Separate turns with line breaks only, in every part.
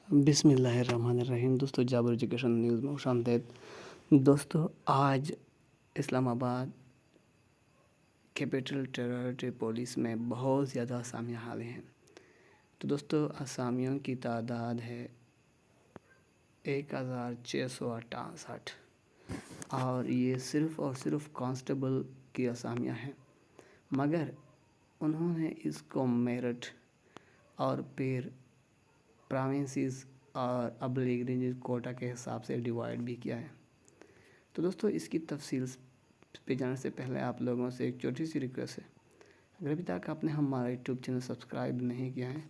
بسم اللہ الرحمن الرحیم۔ دوستو جابر ایجوکیشن نیوز میں خوش آمدید۔ دوستو آج اسلام آباد کیپٹل ٹیریٹری پولیس میں بہت زیادہ اسامیاں حاوی ہیں۔ تو دوستو اسامیوں کی تعداد ہے 1668 اور یہ صرف اور صرف کانسٹیبل کی اسامیاں ہیں، مگر انہوں نے اس کو میرٹ اور پھر پروونسز اور ابلیغ رینجز کوٹا کے حساب سے ڈیوائیڈ بھی کیا ہے۔ تو دوستو اس کی تفصیل پہ جانے سے پہلے آپ لوگوں سے ایک چھوٹی سی ریکویسٹ ہے، اگر ابھی تک آپ نے ہمارا یوٹیوب چینل سبسکرائب نہیں کیا ہے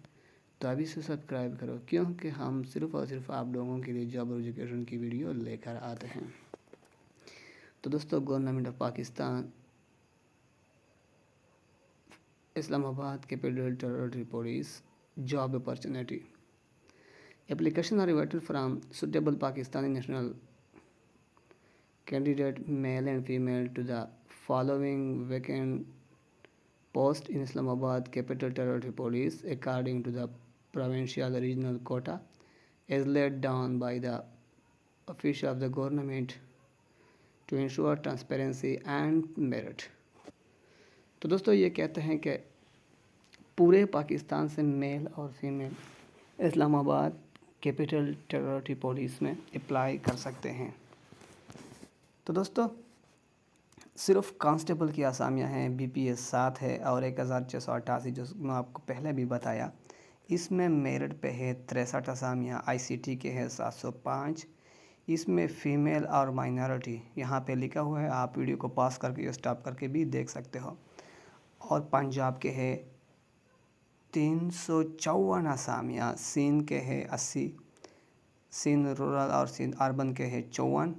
تو ابھی سے سبسکرائب کرو، کیونکہ ہم صرف اور صرف آپ لوگوں کے لیے جاب اور ایجوکیشن کی ویڈیو لے کر آتے ہیں۔ تو دوستو گورنمنٹ آف پاکستان اسلام آباد capital territory police job opportunity. Applications are invited from suitable Pakistani national candidate, male and female, to the following vacant post in Islamabad Capital Territory Police according to the provincial regional quota as laid down by the official of the government to ensure transparency and merit. تو دوستو یہ کہتے ہیں کہ پورے پاکستان سے میل اور female اسلام آباد کیپٹل ٹیریٹری پولیس میں اپلائی کر سکتے ہیں۔ تو دوستو صرف کانسٹیبل کی اسامیاں ہیں، بی پی ایس 7 ہے اور 1688 جو میں آپ کو پہلے بھی بتایا۔ اس میں میرٹ پہ ہے 63 اسامیاں، آئی سی ٹی کے ہے 705۔ اس میں فیمیل اور مائنارٹی یہاں پہ لکھا ہوا ہے، آپ ویڈیو کو پاس کر کے اسٹاپ کر کے بھی دیکھ سکتے ہو۔ اور پنجاب کے ہے 354 اسامیاں، سندھ کے ہے 80، سندھ رورل اور سندھ اربن کے ہے 54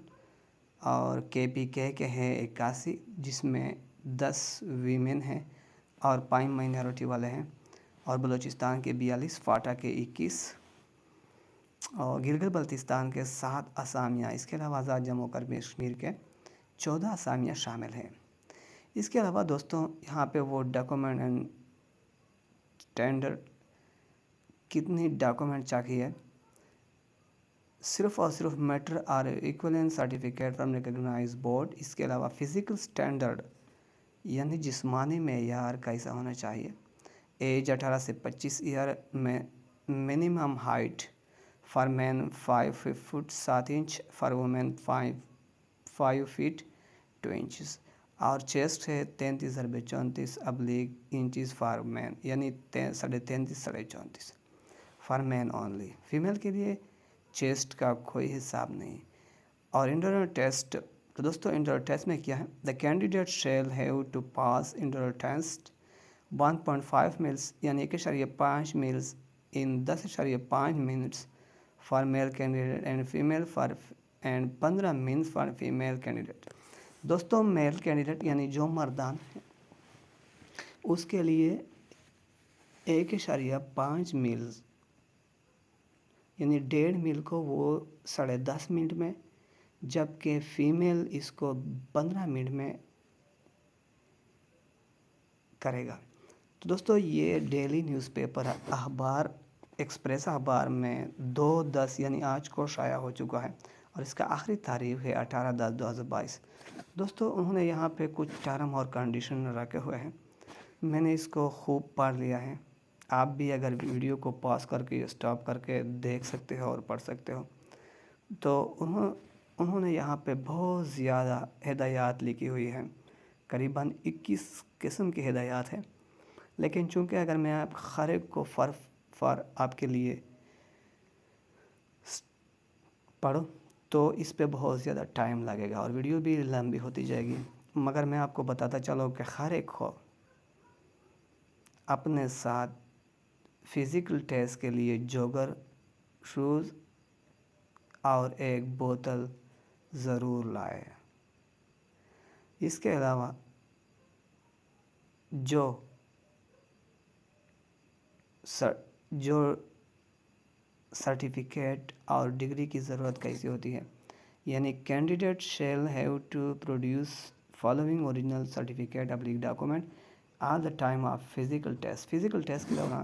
اور کے پی کے ہے 81، جس میں 10 ویمن ہیں اور 5 مائنارٹی والے ہیں، اور بلوچستان کے 42، فاٹا کے 21 اور گلگت بلتستان کے 7 اسامیاں۔ اس کے علاوہ آزاد جموں کشمیر کے 14 اسامیاں شامل ہیں۔ اس کے علاوہ دوستوں یہاں پہ وہ ڈاکومنٹ اینڈ اسٹینڈرڈ کتنی ڈاکومنٹ چاہیے، صرف اور صرف میٹر اور ایکویلنس سرٹیفکیٹ فرام ریکگنائز بورڈ۔ اس کے علاوہ فزیکل اسٹینڈرڈ یعنی جسمانی معیار کیسا ہونا چاہیے، ایج 18 سے 25 ایئر میں، minimum height for men 5 feet 7 inch, for women 5 feet 2 inches, اور چیسٹ ہے 33/34 ابلیغ انچز فار مین، یعنی 33.34 فار مین اونلی۔ فیمیل کے لیے چیسٹ کا کوئی حساب نہیں۔ اور انٹرنل ٹیسٹ، تو دوستو انٹرنل ٹیسٹ میں کیا ہے، the candidate shall have to pass internal test 1.5 miles یعنی 1.5 miles in 10.5 minutes for male candidate and female for and 15 minute for female candidate. دوستوں میل کینڈیڈیٹ یعنی جو مردان ہیں اس کے لیے 1.5 میلز یعنی 1.5 میل کو وہ 10.5 منٹ میں، جبکہ فیمیل اس کو 15 منٹ میں کرے گا۔ تو دوستو یہ ڈیلی نیوز پیپر اخبار ایکسپریس اخبار میں 2/10 یعنی آج کو شائع ہو چکا ہے، اور اس کا آخری تاریخ ہے 18/10/2022۔ دوستو انہوں نے یہاں پہ کچھ ٹرم اور کنڈیشن رکھے ہوئے ہیں، میں نے اس کو خوب پڑھ لیا ہے، آپ بھی اگر ویڈیو کو پاس کر کے اسٹاپ کر کے دیکھ سکتے ہو اور پڑھ سکتے ہو۔ تو انہوں نے یہاں پہ بہت زیادہ ہدایات لکھی ہوئی ہیں، قریباً 21 قسم کی ہدایات ہیں، لیکن چونکہ اگر میں آپ ہر ایک کو فار آپ کے لیے پڑھوں تو اس پہ بہت زیادہ ٹائم لگے گا اور ویڈیو بھی لمبی ہوتی جائے گی، مگر میں آپ کو بتاتا چلوں کہ ہر ایک کو اپنے ساتھ فزیکل ٹیسٹ کے لیے جوگر، شوز اور ایک بوتل ضرور لائے۔ اس کے علاوہ جو سرٹیفکیٹ اور ڈگری کی ضرورت کیسی ہوتی ہے، یعنی candidate shall have to produce following original certificate ابلیغ document all the time of physical test. Physical test کے دوران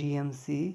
DMC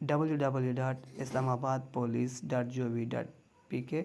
www.islamabadpolice.gov.pk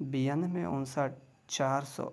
92 59 400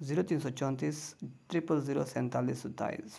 0334 000 47 27